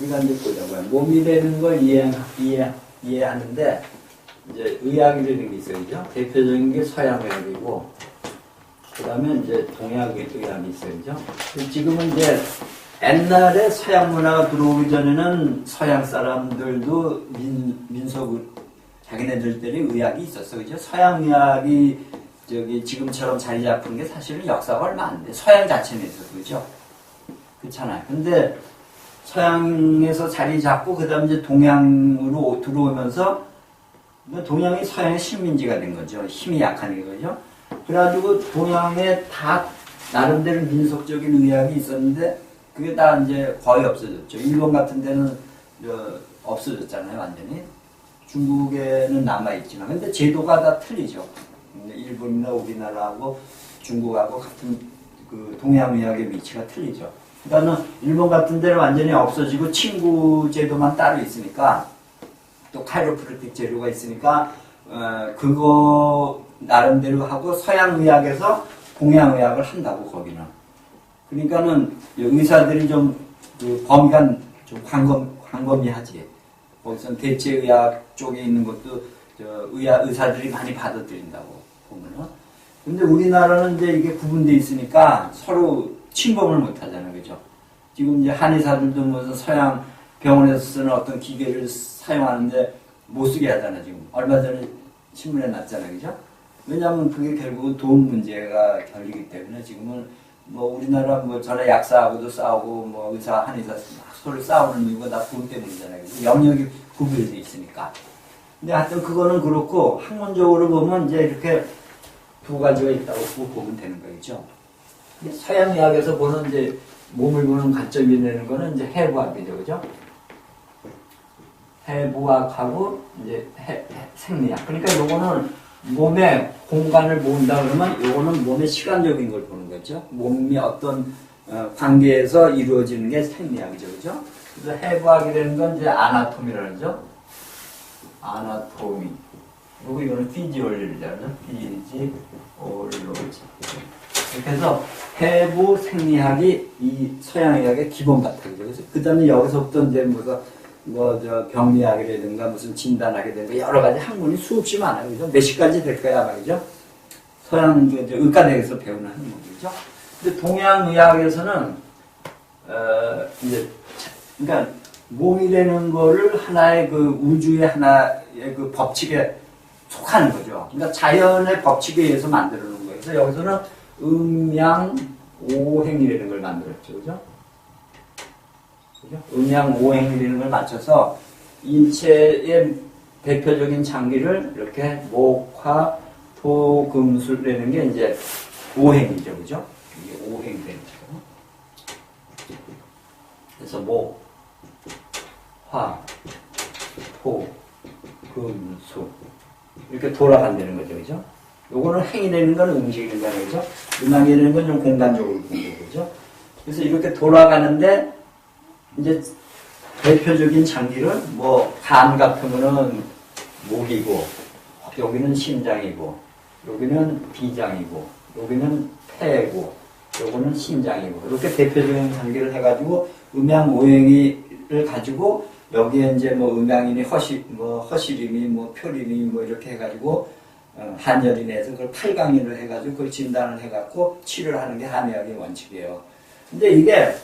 우리가 이제 보자고요. 몸이라는 걸 이해하는데, 이제 의학이라는 게 있어요. 그죠? 대표적인 게 서양의학이고, 그 다음에 이제 동양의학이 있어요. 그죠? 지금은 이제 옛날에 서양 문화가 들어오기 전에는 서양 사람들도 자기네들끼리 의학이 있었어. 그죠? 서양 의학이 지금처럼 자리 잡은 게 사실은 역사가 얼마 안 돼. 서양 자체는 있었어. 그죠? 그렇잖아요. 근데 서양에서 자리 잡고, 그 다음에 이제 동양으로 들어오면서, 동양이 서양의 식민지가 된 거죠. 힘이 약한 거죠. 그래가지고 동양에 다 나름대로 민속적인 의학이 있었는데, 그게 다 이제 거의 없어졌죠. 일본 같은 데는 없어졌잖아요, 완전히. 중국에는 남아있지만. 근데 제도가 다 틀리죠. 일본이나 우리나라하고 중국하고 같은 그 동양의학의 위치가 틀리죠. 그러니까 일본 같은 데는 완전히 없어지고 친구 제도만 따로 있으니까, 또 카이로프라틱 제도가 있으니까 그거 나름대로 하고 서양의학에서 동양의학을 한다고 거기는. 그러니까는 의사들이 좀 그 범위가 좀 광범위하지. 거기선 대체의학 쪽에 있는 것도 의사들이 많이 받아들인다고 보면은. 근데 우리나라는 이제 이게 구분되어 있으니까 서로 침범을 못 하잖아요. 그죠? 지금 이제 한의사들도 무슨 서양 병원에서 쓰는 어떤 기계를 사용하는데 못 쓰게 하잖아요. 지금. 얼마 전에 신문에 났잖아요. 그죠? 왜냐하면 그게 결국은 돈 문제가 결리기 때문에 지금은 뭐 우리나라 뭐 전에 약사하고도 싸우고 뭐 의사, 한의사 서로 싸우는 이유가 다 돈 때문이잖아요. 그죠? 영역이 구별되어 있으니까. 근데 하여튼 그거는 그렇고 학문적으로 보면 이제 이렇게 두 가지가 있다고 보면 되는 거죠. 서양의학에서 보는 이제 몸을 보는 관점이 되는 거는 이제 해부학이죠, 그죠? 해부학하고 이제 생리학. 그러니까 요거는 몸의 공간을 모은다 그러면 요거는 몸의 시간적인 걸 보는 거죠. 몸이 어떤 관계에서 이루어지는 게 생리학이죠, 그죠? 그래서 해부학이라는 건 이제 아나토미라는 거죠. 아나토미. 그리고 이거는 피지올로지잖아요. 피지올로지. 이렇게 해서 해부 생리학이 이 서양의학의 기본 바탕이죠. 그래서 그 다음에 여기서부터 이제 병리학이라든가 무슨 진단학이라든가 여러 가지 학문이 수없이 많아요. 그죠? 몇십 가지 될 거야, 말이죠. 서양 의과대학에서 배우는 학문이죠. 근데 동양의학에서는, 그러니까 몸이라는 거를 하나의 그 우주의 하나의 그 법칙에 속하는 거죠. 그러니까 자연의 법칙에 의해서 만들어 놓은 거예요. 그래서 여기서는 음양오행이라는 걸 만들었죠. 그죠? 음양오행이라는 걸 맞춰서 인체의 대표적인 장기를 이렇게 목, 화, 토, 금, 술이라는 게 이제 오행이죠. 그죠? 이게 오행이 되는 거죠. 그래서 목, 화, 토, 금, 수 이렇게 돌아간다는 거죠. 그죠? 요거는 행이 되는 건 음식이 된다는 거죠. 음양이 되는 건 좀 공간적으로 보는 거죠. 그래서 이렇게 돌아가는데 이제 대표적인 장기를 간 같으면은 목이고, 여기는 심장이고, 여기는 비장이고, 여기는 폐고, 요거는 심장이고, 이렇게 대표적인 장기를 해가지고 음양오행을 가지고 여기에 이제 음양이니 허실이니 표림이 이렇게 해가지고 한열이니 해서 그걸 8강인을 해가지고 그걸 진단을 해갖고 치료를 하는 게 한의학의 원칙이에요. 근데 이게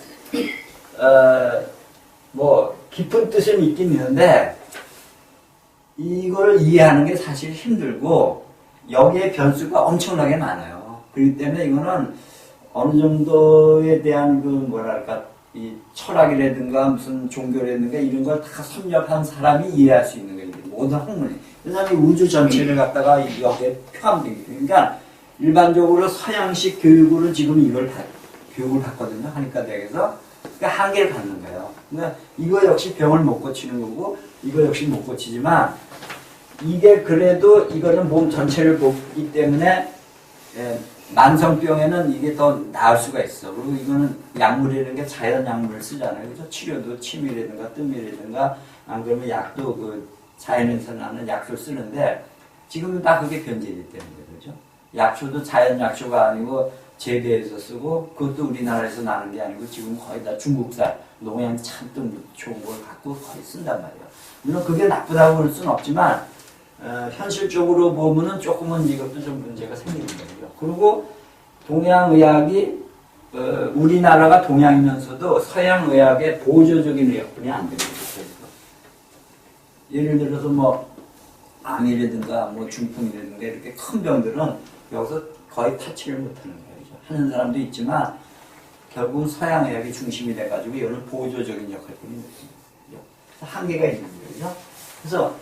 깊은 뜻은 있긴 있는데, 이걸 이해하는 게 사실 힘들고, 여기에 변수가 엄청나게 많아요. 그렇기 때문에 이거는 어느 정도에 대한 이 철학이라든가 무슨 종교라든가 이런 걸 다 섭렵한 사람이 이해할 수 있는 거예요. 모든 학문이. 왜냐하면 우주 전체를 갖다가 여기에 포함되기 때문에. 그러니까 일반적으로 서양식 교육으로 지금 이걸 교육을 받거든요. 한의과 대학에서. 그러니까 한계를 갖는 거예요. 그러니까 이거 역시 병을 못 고치는 거고, 이거 역시 못 고치지만, 이게 그래도 이거는 몸 전체를 보기 때문에, 만성병에는 이게 더 나을 수가 있어. 그리고 이거는 약물이라는 게 자연 약물을 쓰잖아요. 그죠? 치료도 침이라든가 뜸이라든가, 안 그러면 약도 자연에서 나는 약초 쓰는데, 지금은 다 그게 변제됐다는 거죠. 약초도 자연 약초가 아니고, 재배해서 쓰고 그것도 우리나라에서 나는 게 아니고 지금 거의 다 중국산 농약 잔뜩 좋은 걸 갖고 거의 쓴단 말이에요. 물론 그게 나쁘다고 볼 수는 없지만 현실적으로 보면은 조금은 이것도 좀 문제가 생기는 거죠. 그리고 동양의학이 우리나라가 동양이면서도 서양의학의 보조적인 의약품이 안 되는 거죠. 예를 들어서 뭐 암이라든가 뭐 중풍이라든가 이렇게 큰 병들은 여기서 거의 타치를 못하는 거예요. 하는 사람도 있지만 결국은 서양의학이 중심이 돼가지고 이거는 보조적인 역할뿐이 한계가 있는 거죠. 그래서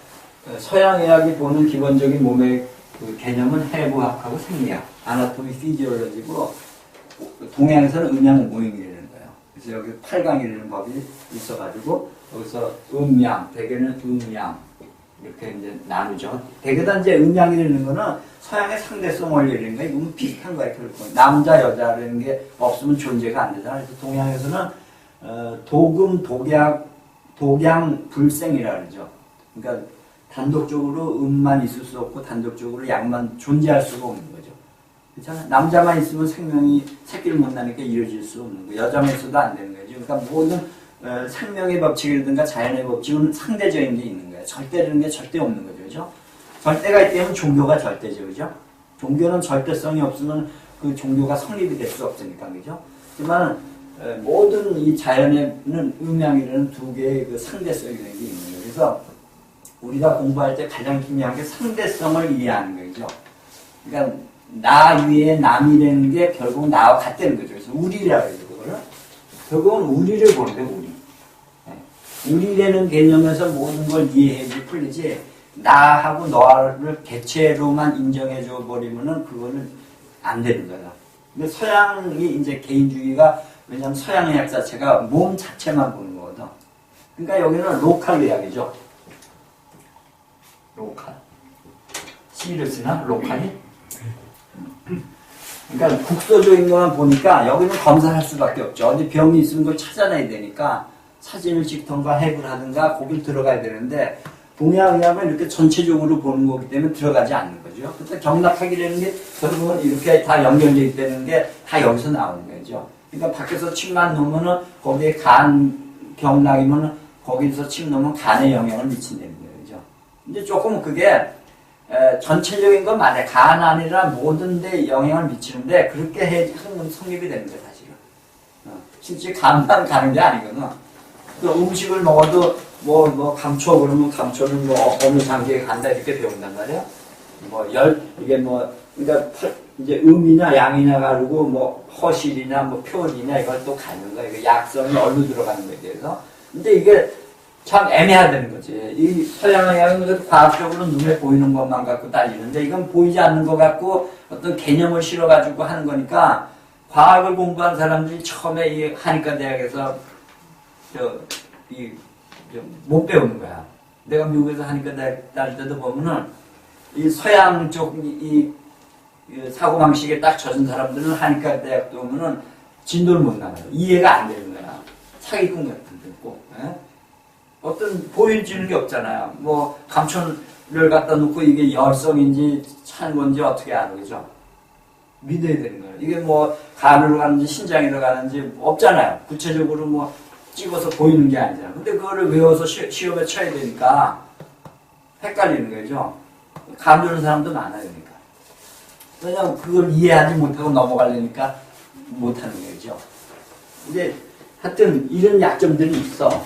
서양의학이 보는 기본적인 몸의 그 개념은 해부학하고 생리학, 아나토미 피지올로지고 동양에서는 음양 모형이라는 거예요. 그래서 여기 8강이라는 법이 있어가지고 여기서 음양, 대개는 음양 이렇게 이제 나누죠. 대개다 이제 음양이라는 거는 서양의 상대성 원리라는 게 이건 비슷한 거예요. 결국 남자 여자라는 게 없으면 존재가 안 되잖아요. 그래서 동양에서는 도금, 독양, 불생이라 그러죠. 그러니까 단독적으로 음만 있을 수 없고 단독적으로 양만 존재할 수가 없는 거죠. 그렇잖아요. 남자만 있으면 생명이 새끼를 못 나니까 이루어질 수 없는 거예요. 여자만 있어도 안 되는 거죠. 그러니까 모든 생명의 법칙이라든가 자연의 법칙은 상대적인 게 있는 거예요. 절대라는 게 절대 없는 거죠. 그죠? 절대가 있다면 종교가 절대죠. 그죠? 종교는 절대성이 없으면 그 종교가 성립이 될 수 없으니까. 그죠? 하지만 모든 이 자연에는 음양이라는 두 개의 그 상대성이라는 게 있는 거예요. 그래서 우리가 공부할 때 가장 중요한 게 상대성을 이해하는 거죠. 그러니까 나 위에 남이라는 게 결국 나와 같다는 거죠. 그래서 우리라고 해요. 그거를. 결국은 우리를 보는 거예요. 우리. 우리라는 개념에서 모든 걸 이해해지 풀리지 나하고 너를 개체로만 인정해줘 버리면은 그거는 안 되는 거야. 근데 서양이 이제 개인주의가 왜냐면 서양의학 자체가 몸 자체만 보는 거거든. 그러니까 여기는 로컬 의학이죠. 로컬. C를 쓰나? 로컬이? 그러니까 국소적인 것만 보니까 여기는 검사할 수밖에 없죠. 어디 병이 있으면 그걸 찾아내야 되니까 사진을 찍던가 해부를 하든가 거길 들어가야 되는데 동양의학은 이렇게 전체적으로 보는 거기 때문에 들어가지 않는 거죠. 그래서 경락학이라는 게 결국은 이렇게 다 연결되어 있다는 게 다 여기서 나오는 거죠. 그러니까 밖에서 침만 놓으면은 거기에 경락이면은 거기서 침 놓으면 간에 영향을 미친다는 거죠. 근데 조금 그게 전체적인 건 맞아요. 간 안이라 모든 데 영향을 미치는데 그렇게 해야지 성립이 되는 거예요, 사실은. 실제 간만 가는 게 아니거든. 그 음식을 먹어도 뭐 감초 그러면 감초는 뭐 어느 장기에 간다 이렇게 배운단 말이야. 이게 그러니까 이제 음이냐 양이냐 가르고 뭐 허실이냐 뭐 표현이냐 이걸 또 가는 거야. 이게 약성이 어디로 들어가는 거에 대해서. 근데 이게 참 애매하다는 거지. 이 서양의학은 과학적으로 눈에 보이는 것만 갖고 달리는데 이건 보이지 않는 것 갖고 어떤 개념을 실어가지고 하는 거니까 과학을 공부한 사람들이 처음에 이 한의과 대학에서 못 배우는 거야. 내가 미국에서 한의과 대학 다닐 때도 보면은 이 서양 쪽 이 사고방식에 딱 젖은 사람들은 한의과 대학도 오면은 진도를 못 나가요. 이해가 안 되는 거야. 사기꾼 같은 데 있고. 어떤 보여지는 게 없잖아요. 뭐 감초를 갖다 놓고 이게 열성인지 찬 건지 어떻게 알아, 그죠? 믿어야 되는 거예요. 이게 뭐 간으로 가는지 신장으로 가는지 없잖아요. 구체적으로 뭐 찍어서 보이는 게 아니잖아요. 근데 그거를 외워서 시험에 쳐야 되니까 헷갈리는 거죠. 감도는 사람도 많아요, 그러니까. 왜냐면 그걸 이해하지 못하고 넘어가려니까 못하는 거죠. 근데 하여튼 이런 약점들이 있어.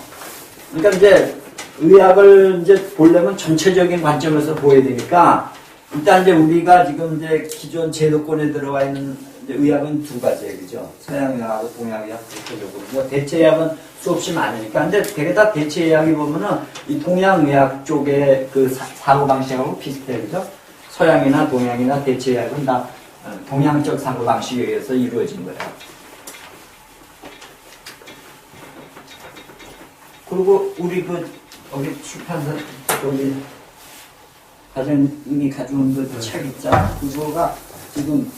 그러니까 이제 의학을 이제 보려면 전체적인 관점에서 보여야 되니까 일단 이제 우리가 지금 이제 기존 제도권에 들어와 있는 이제 의학은 두 가지예요, 그죠? 서양의학하고 동양의학 대체적으로. 뭐 대체의학은 수없이 많으니까. 근데 되게 다 대체의학이 보면은 이 동양의학 쪽의 그 사고방식하고 비슷해요, 그죠? 서양이나 동양이나 대체의학은 다 동양적 사고방식에 의해서 이루어진 거예요. 그리고 우리 여기 출판사, 여기 과장님이 가져온 그 책 있잖아. 그거가 지금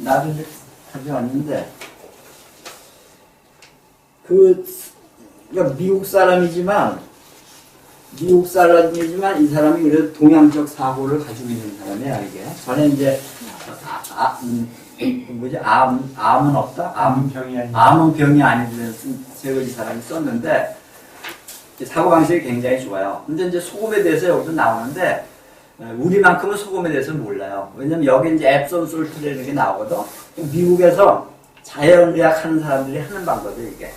나도 가져왔는데, 그러니까 미국 사람이지만 이 사람이 그래도 동양적 사고를 가지고 있는 사람이야, 이게. 전에 이제, 뭐지? 암은 없다? 암은 병이 아니라는 세 가지 사람이 썼는데, 사고방식이 굉장히 좋아요. 근데 이제 소금에 대해서 여기서 나오는데, 우리만큼은 소금에 대해서는 몰라요. 왜냐면 여기 이제 앱som 솔트라는 게 나오거든. 미국에서 자연의학 하는 사람들이 하는 방법이에요, 이게.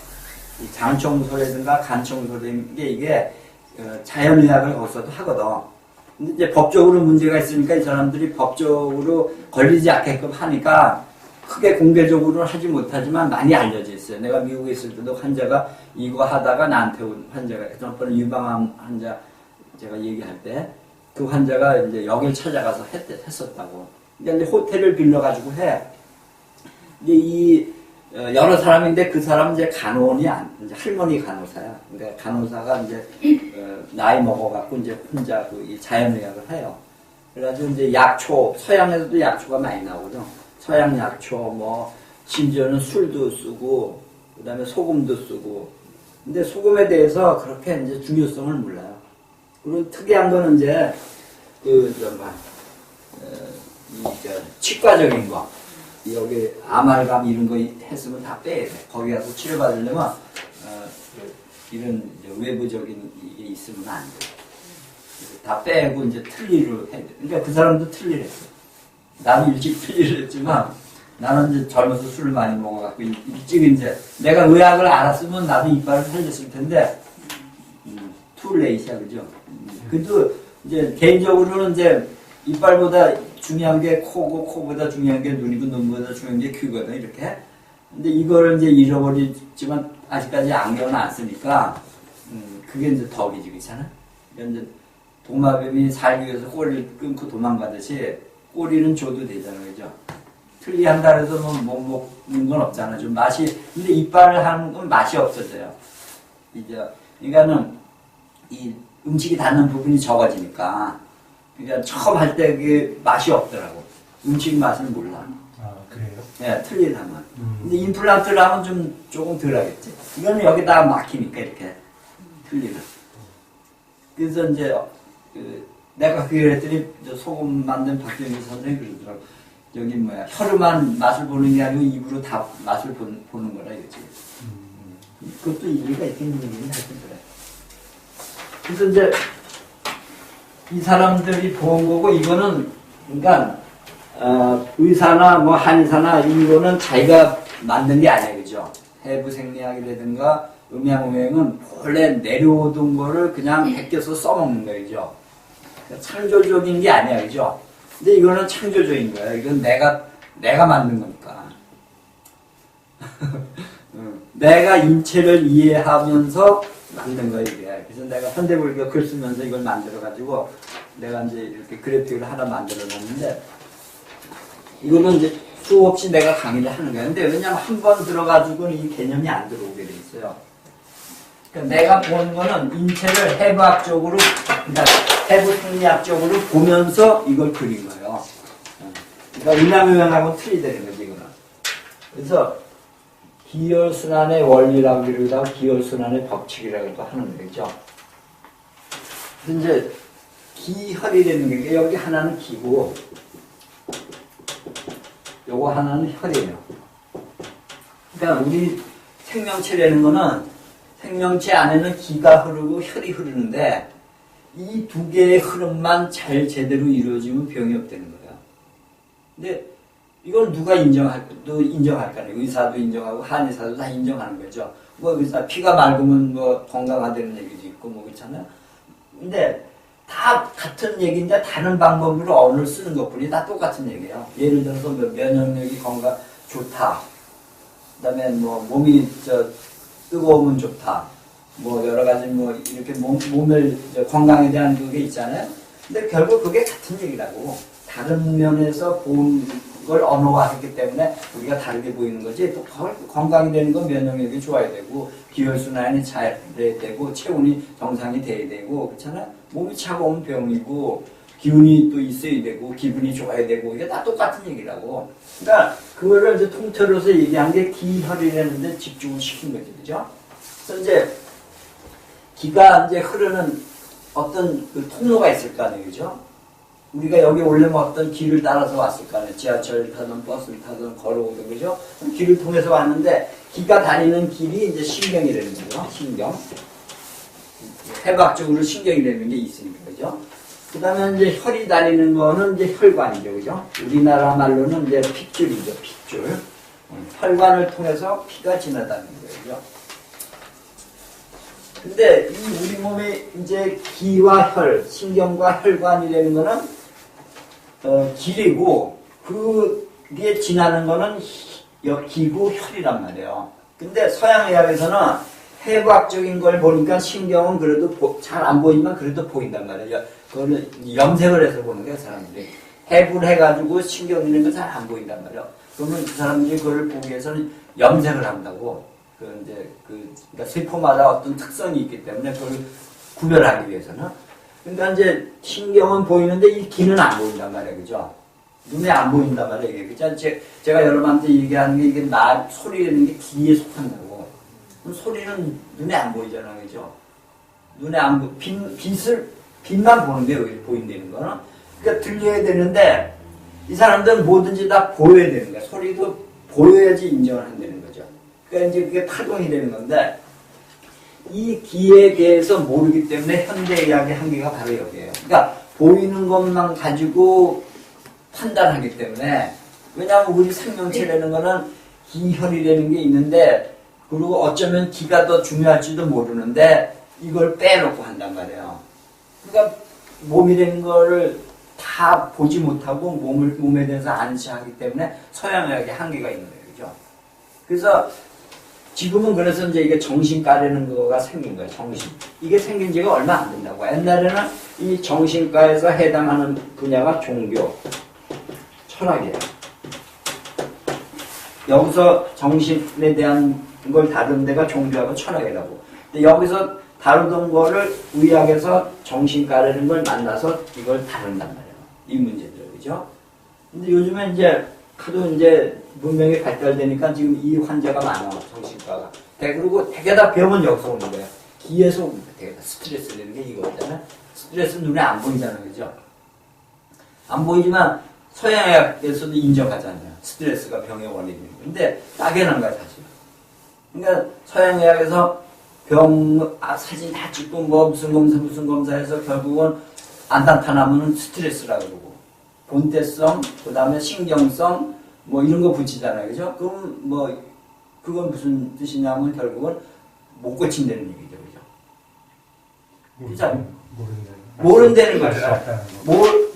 이 장청소라든가 간청소라는 게 이게 자연의학을 거기서도 하거든. 근데 이제 법적으로 문제가 있으니까 이 사람들이 법적으로 걸리지 않게끔 하니까 크게 공개적으로는 하지 못하지만 많이 알려져 있어요. 내가 미국에 있을 때도 환자가 이거 하다가 나한테 온 환자가, 지난번에 유방암 환자 제가 얘기할 때 그 환자가 이제 여길 찾아가서 했었다고. 그러니까 이제 호텔을 빌려가지고 해. 근데 여러 사람인데 그 사람은 이제 간호원이 이제 할머니 간호사야. 그러니까 간호사가 이제 나이 먹어갖고 이제 혼자 이 자연의학을 해요. 그래가지고 이제 약초, 서양에서도 약초가 많이 나오거든. 서양 약초, 뭐 심지어는 술도 쓰고, 그다음에 소금도 쓰고. 근데 소금에 대해서 그렇게 이제 중요성을 몰라요. 그리고 특이한 거는 이제 치과적인 거. 여기 아말감 이런 거 했으면 다 빼야 돼. 거기 가서 치료받으려면 이런 외부적인 게 있으면 안 돼. 다 빼고 이제 틀니로 해야 돼. 그러니까 그 사람도 틀니를 했어. 나는 일찍 틀니를 했지만 나는 이제 젊어서 술을 많이 먹어갖고 일찍 이제 내가 의학을 알았으면 나도 이빨을 살렸을 텐데 투레이시야 그죠? 그래도 이제 개인적으로는 이제 이빨보다 중요한 게 코고, 코보다 중요한 게 눈이고, 눈보다 중요한 게 귀거든, 이렇게. 근데 이거를 이제 잃어버리지만, 아직까지 안경은 안 쓰니까, 그게 이제 덕이지, 그렇잖아? 그러니까 이제, 도마뱀이 살기 위해서 꼬리를 끊고 도망가듯이, 꼬리는 줘도 되잖아, 그죠? 틀리한다 해서 못 먹는 건 없잖아, 좀 맛이. 근데 이빨을 하는 건 맛이 없어져요. 이제, 그러니까는, 이 음식이 닿는 부분이 적어지니까, 그러니까 처음 할 때 그게 맛이 없더라고. 음식 맛을 몰라. 아, 그래요? 네, 틀리다면. 근데 임플란트를 하면 조금 덜 하겠지. 이거는 여기다 막히니까 이렇게 틀리다. 그래서 이제, 내가 그걸 했더니 소금 만든 박정희 선생님이 그러더라고. 여기 혀로만 맛을 보는 게 아니고 입으로 다 맛을 보는 거라 이거지. 그것도 일리가 있겠는 얘기는 하여튼 그래. 그래서 이제, 이 사람들이 본 거고, 이거는, 그러니까, 의사나 뭐 한의사나 이거는 자기가 만든 게 아니에요, 그죠? 해부 생리학이라든가 음양오행은 본래 내려오던 거를 그냥 베껴서 써먹는 거예요, 그죠? 그러니까 창조적인 게 아니야, 그죠? 근데 이거는 창조적인 거야. 이건 내가 만든 거니까. 내가 인체를 이해하면서 만든 거야, 이게. 그래서 내가 현대불교 글 쓰면서 이걸 만들어가지고, 내가 이제 이렇게 그래픽을 하나 만들어 놨는데, 이거는 이제 수없이 내가 강의를 하는 거야. 근데 왜냐면 한 번 들어가지고는 이 개념이 안 들어오게 돼 있어요. 그러니까 내가 본 거는 인체를 해부학적으로, 그러니까 해부 생리학적으로 보면서 이걸 그린 거예요. 그러니까 음양유형하고는 틀리다는 거지, 이거는. 그래서, 기혈순환의 원리라고 그러기도 하고 기혈순환의 법칙이라고도 하는 거죠. 그래서 이제 기혈이라는 게 여기 하나는 기고 요거 하나는 혈이에요. 그러니까 우리 생명체라는 거는 생명체 안에는 기가 흐르고 혈이 흐르는데 이 두 개의 흐름만 잘 제대로 이루어지면 병이 없다는 거예요. 근데 이걸 누가 인정할까요? 의사도 인정하고 한의사도 다 인정하는 거죠. 뭐 의사 피가 맑으면 뭐 건강하다는 얘기도 있고 뭐 그렇잖아요. 근데 다 같은 얘기인데 다른 방법으로 언어를 쓰는 것뿐이 다 똑같은 얘기예요. 예를 들어서 면역력이 좋다. 그다음에 뭐 몸이 뜨거우면 좋다. 뭐 여러 가지 뭐 이렇게 몸을 건강에 대한 그게 있잖아요. 근데 결국 그게 같은 얘기라고. 다른 면에서 본 걸 언어화했기 때문에 우리가 다르게 보이는 거지. 또 건강이 되는 건 면역력이 좋아야 되고 기혈순환이 잘 돼야 되고 체온이 정상이 돼야 되고 그렇잖아요. 몸이 차가우면 병이고 기운이 또 있어야 되고 기분이 좋아야 되고 이게 다 똑같은 얘기라고. 그러니까 그거를 이제 통틀어서 얘기한 게 기혈이라는 데 집중을 시킨 거죠. 그죠? 그래서 이제 기가 이제 흐르는 어떤 그 통로가 있을 거 아니에요. 그죠? 우리가 여기 오려면 어떤 길을 따라서 왔을 거 아니에요. 지하철을 타든 버스를 타든 걸어오든 그죠? 길을 통해서 왔는데 기가 다니는 길이 이제 신경이라는 거죠. 신경. 해부학적으로 신경이라는 게 있으니까 그죠? 그 다음에 이제 혈이 다니는 거는 이제 혈관이죠. 그죠? 우리나라 말로는 이제 핏줄이죠. 핏줄. 혈관을 통해서 피가 지나다니는 거예요. 그죠? 근데 이 우리 몸에 이제 기와 혈, 신경과 혈관이라는 거는 길이고 그게 지나는 거는 기고 혈이란 말이에요. 근데 서양의학에서는 해부학적인 걸 보니까 신경은 그래도 잘 안 보이지만 그래도 보인단 말이에요. 그거는 염색을 해서 보는 거예요, 사람들이. 해부를 해가지고 신경 있는 거 잘 안 보인단 말이에요. 그러면 그 사람들이 그걸 보기 위해서는 염색을 한다고. 그러니까 세포마다 어떤 특성이 있기 때문에 그걸 구별하기 위해서는. 그러니까 이제 신경은 보이는데 이 귀는 안 보인단 말이에요, 그죠? 눈에 안 보인단 말이에요, 이게. 그죠? 제가 여러분한테 얘기하는 게 이게 소리라는 게 귀에 속한다고. 그럼 소리는 눈에 안 보이잖아요, 그죠? 눈에 안 보, 빛만 보는데 여기 보인다는 거는. 그러니까 들려야 되는데 이 사람들은 뭐든지 다 보여야 되는 거야. 소리도 보여야지 인정을 한다는 거죠. 그러니까 이제 그게 파동이 되는 건데 이 기에 대해서 모르기 때문에 현대의학의 한계가 바로 여기에요. 그러니까 보이는 것만 가지고 판단하기 때문에 왜냐하면 우리 생명체라는 거는 기혈이라는 게 있는데 그리고 어쩌면 기가 더 중요할지도 모르는데 이걸 빼놓고 한단 말이에요. 그러니까 몸이라는 거를 다 보지 못하고 몸에 대해서 안시하기 때문에 서양의학의 한계가 있는 거예요. 그죠? 그래서 지금은 그래서 이제 이게 정신과라는 거가 생긴 거예요. 정신. 이게 생긴 지가 얼마 안 된다고. 옛날에는 이 정신과에서 해당하는 분야가 종교, 철학이에요. 여기서 정신에 대한 걸 다룬 데가 종교하고 철학이라고. 근데 여기서 다루던 거를 의학에서 정신과라는 걸 만나서 이걸 다룬단 말이에요. 이 문제들, 그죠? 근데 요즘에 이제 하도 이제 문명이 발달되니까 지금 이 환자가 많아, 정신과가. 그리고 되게 다 병원 여기서 오는 거예요. 기에서 오는 거예요. 되게 다 스트레스 되는 게 이거잖아요. 스트레스 눈에 안 보이잖아요, 그죠? 안 보이지만 서양의학에서도 인정하잖아요. 스트레스가 병의 원인이에요. 근데 막연한 거야, 사실. 그러니까 서양의학에서 사진 다 찍고 무슨 검사해서 결국은 안 나타나면 스트레스라고 그러고 본태성, 그 다음에 신경성 이런 거 붙이잖아요, 그죠? 그럼 그건 무슨 뜻이냐면 결국은 못 고친다는 얘기죠, 그죠? 모른다는 거죠.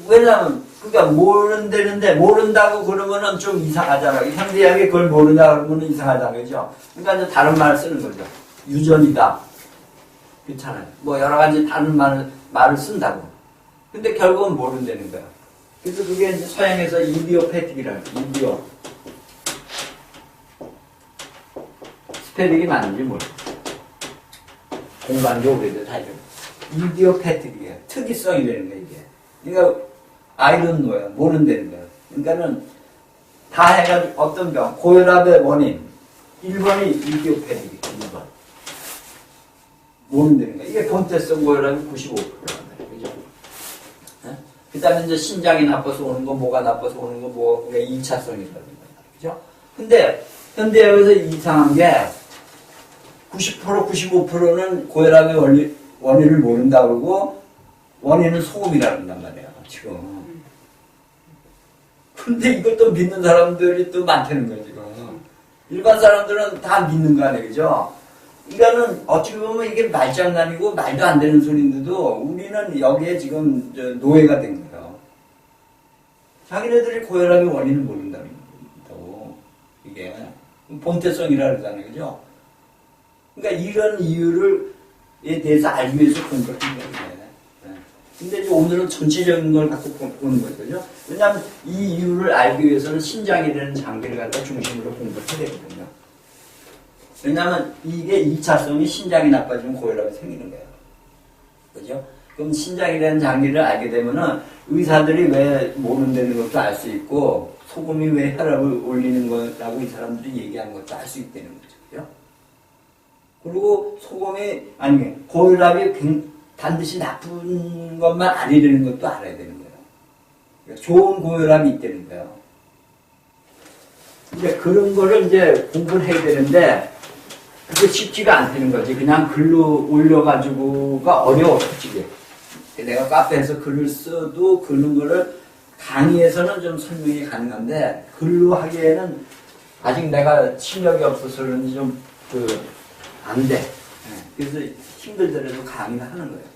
왜냐면 그러니까 모른다는데 모른다고 그러면은 좀 이상하잖아요. 현대의학이 그걸 모른다 그러면 이상하잖아요, 그죠? 그러니까 이제 다른 말을 쓰는 거죠. 유전이다. 괜찮아요. 여러 가지 다른 말을 쓴다고. 근데 결국은 모른다는 거야. 그래서 그게 이제 서양에서 이디오패틱이라는 거예요. 이디오. 스펠링이 맞는지 모르겠어요. 공간이 오래돼, 다 이런. 이디오패틱이에요. 특이성이 되는 거예요, 이게. 그러니까, I don't know요. 모른다는 거예요. 그러니까는, 다 해가지고 어떤 병, 고혈압의 원인. 1번이 이디오패틱이에요, 1번. 모른다는 거예요. 이게 본태성 고혈압이 95%란 말이에요. 그죠? 그 다음에 이제 신장이 나빠서 오는 거, 뭐가 나빠서 오는 거, 2차성이라는 거예요. 그죠? 근데, 현대의학에서 이상한 게, 90%, 95%는 고혈압의 원인을 모른다 그러고, 원인은 소금이라고 한단 말이에요, 지금. 근데 이걸 또 믿는 사람들이 또 많다는 거예요, 지금. 일반 사람들은 다 믿는 거 아니에요, 그죠? 그러니까는 어찌 보면 이게 말장난이고 말도 안 되는 소리인데도 우리는 여기에 지금 노예가 된 거예요. 자기네들이 고혈압의 원인을 모른다는 거고, 이게 본태성이라 그러잖아요, 그죠? 그러니까 이런 이유에 대해서 알기 위해서 공부를 한 거예요. 근데 이제 오늘은 전체적인 걸 갖고 보는 거죠. 왜냐하면 이 이유를 알기 위해서는 신장이라는 장기를 갖다 중심으로 공부를 해야 되거든요. 왜냐하면 이게 2차성이 신장이 나빠지면 고혈압이 생기는 거예요. 그죠? 그럼 신장이라는 장기를 알게 되면은 의사들이 왜 모른다는 것도 알 수 있고 소금이 왜 혈압을 올리는 거라고 이 사람들이 얘기하는 것도 알 수 있다는 거죠. 그죠? 그리고 고혈압이 반드시 나쁜 것만 아니라는 것도 알아야 되는 거예요. 좋은 고혈압이 있다는 거예요. 이제 그런 거를 이제 공부를 해야 되는데, 그게 쉽지가 않다는 거지. 그냥 글로 올려가지고가 어려워, 솔직히. 내가 카페에서 글을 써도 그런 거를 강의에서는 좀 설명이 가능한데, 글로 하기에는 아직 내가 실력이 없어서 그런지 좀, 안 돼. 그래서 힘들더라도 강의를 하는 거예요.